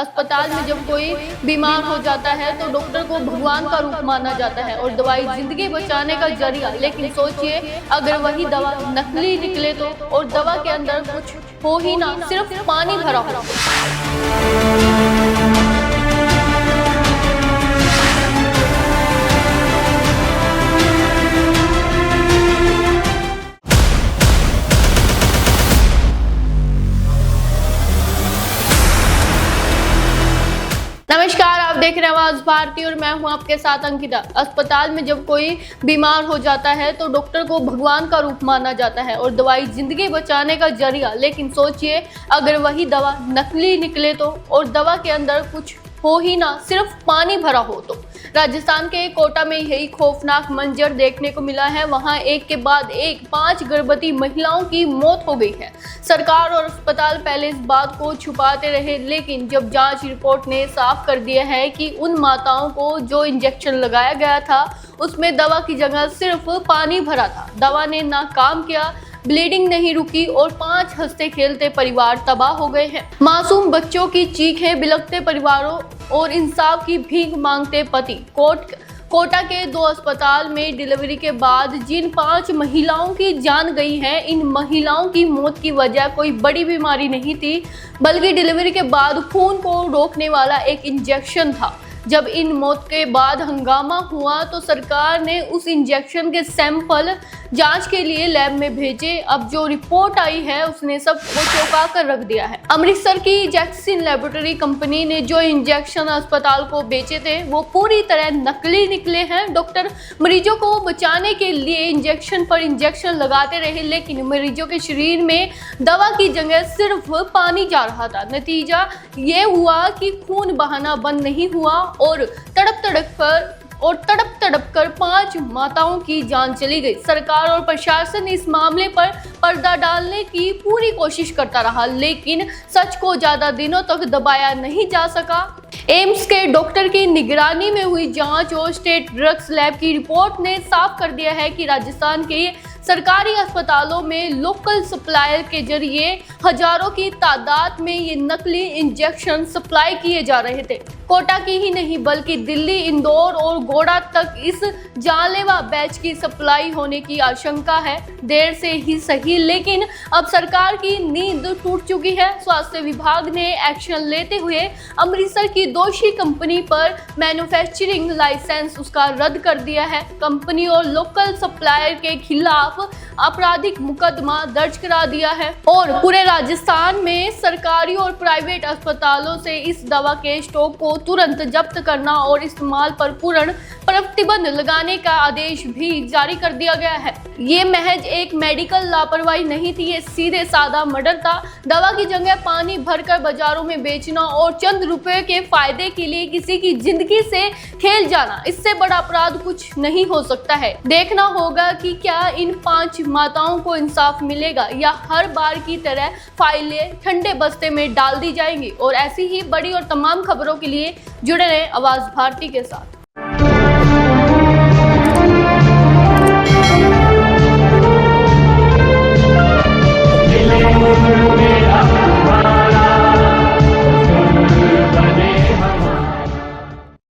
अस्पताल में जब कोई बीमार हो जाता है तो डॉक्टर को भगवान का रूप माना जाता है और दवाई जिंदगी बचाने का जरिया। लेकिन सोचिए अगर वही दवा नकली निकले तो, और दवा के अंदर कुछ हो ही ना, सिर्फ पानी भरा हो। नमस्कार, आप देख रहे हैं आवाज भारती और मैं हूं आपके साथ अंकिता। अस्पताल में जब कोई बीमार हो जाता है तो डॉक्टर को भगवान का रूप माना जाता है और दवाई जिंदगी बचाने का जरिया। लेकिन सोचिए अगर वही दवा नकली निकले तो, और दवा के अंदर कुछ हो ही ना, सिर्फ पानी भरा हो तो। राजस्थान के कोटा में यही खौफनाक मंजर देखने को मिला है। वहां एक के बाद एक 5 गर्भवती महिलाओं की मौत हो गई है। सरकार और अस्पताल पहले इस बात को छुपाते रहे, लेकिन जब जांच रिपोर्ट ने साफ कर दिया है कि उन माताओं को जो इंजेक्शन लगाया गया था उसमें दवा की जगह सिर्फ पानी भरा था। दवा ने ना काम किया, ब्लीडिंग नहीं रुकी और 5 हंसते खेलते परिवार तबाह हो गए हैं। मासूम बच्चों की चीखें, बिलखते परिवारों और इंसाफ की भीख मांगते पति। कोटा के 2 अस्पताल में डिलीवरी के बाद जिन 5 महिलाओं की जान गई है, इन महिलाओं की मौत की वजह कोई बड़ी बीमारी नहीं थी, बल्कि डिलीवरी के बाद खून को रोकने वाला एक इंजेक्शन था। जब इन मौत के बाद हंगामा हुआ तो सरकार ने उस इंजेक्शन के सैंपल जांच के लिए लैब में भेजे। अब जो रिपोर्ट आई है उसने सबको चौंका कर रख दिया है। अमृतसर की जैक्सन लैबोरेटरी कंपनी ने जो इंजेक्शन अस्पताल को बेचे थे वो पूरी तरह नकली निकले हैं। डॉक्टर मरीजों को बचाने के लिए इंजेक्शन पर इंजेक्शन लगाते रहे, लेकिन मरीजों के शरीर में दवा की जगह सिर्फ पानी जा रहा था। नतीजा ये हुआ कि खून बहाना बंद नहीं हुआ और तड़प तड़प कर 5 माताओं की जान चली गई। सरकार और प्रशासन इस मामले पर पर्दा डालने की पूरी कोशिश करता रहा, लेकिन सच को ज्यादा दिनों तक दबाया नहीं जा सका। एम्स के डॉक्टर की निगरानी में हुई जांच और स्टेट ड्रग्स लैब की रिपोर्ट ने साफ कर दिया है कि राजस्थान के सरकारी अस्पतालों में लोकल सप्लायर के जरिए हजारों की तादाद में ये नकली इंजेक्शन सप्लाई किए जा रहे थे। कोटा की ही नहीं बल्कि दिल्ली, इंदौर और गोड़ा तक इस जानलेवा बैच की सप्लाई होने की आशंका है। देर से ही सही, लेकिन अब सरकार की नींद टूट चुकी है। स्वास्थ्य विभाग ने एक्शन लेते हुए अमृतसर की दोषी कंपनी पर मैन्युफैक्चरिंग लाइसेंस उसका रद्द कर दिया है। कंपनी और लोकल सप्लायर के खिलाफ आपराधिक मुकदमा दर्ज करा दिया है और पूरे राजस्थान में सरकारी और प्राइवेट अस्पतालों से इस दवा के स्टॉक को तुरंत जब्त करना और इस्तेमाल पर पूर्ण प्रतिबंध लगाने का आदेश भी जारी कर दिया गया है। ये महज एक मेडिकल लापरवाही नहीं थी, ये सीधे साधा मर्डर था। दवा की जगह पानी भरकर बाजारों में बेचना और चंद रुपए के फायदे के लिए किसी की जिंदगी से खेल जाना, इससे बड़ा अपराध कुछ नहीं हो सकता है। देखना होगा कि क्या इन 5 माताओं को इंसाफ मिलेगा या हर बार की तरह फाइलें ठंडे बस्ते में डाल दी जाएंगी। और ऐसी ही बड़ी और तमाम खबरों के लिए जुड़े रहें आवाज भारती के साथ।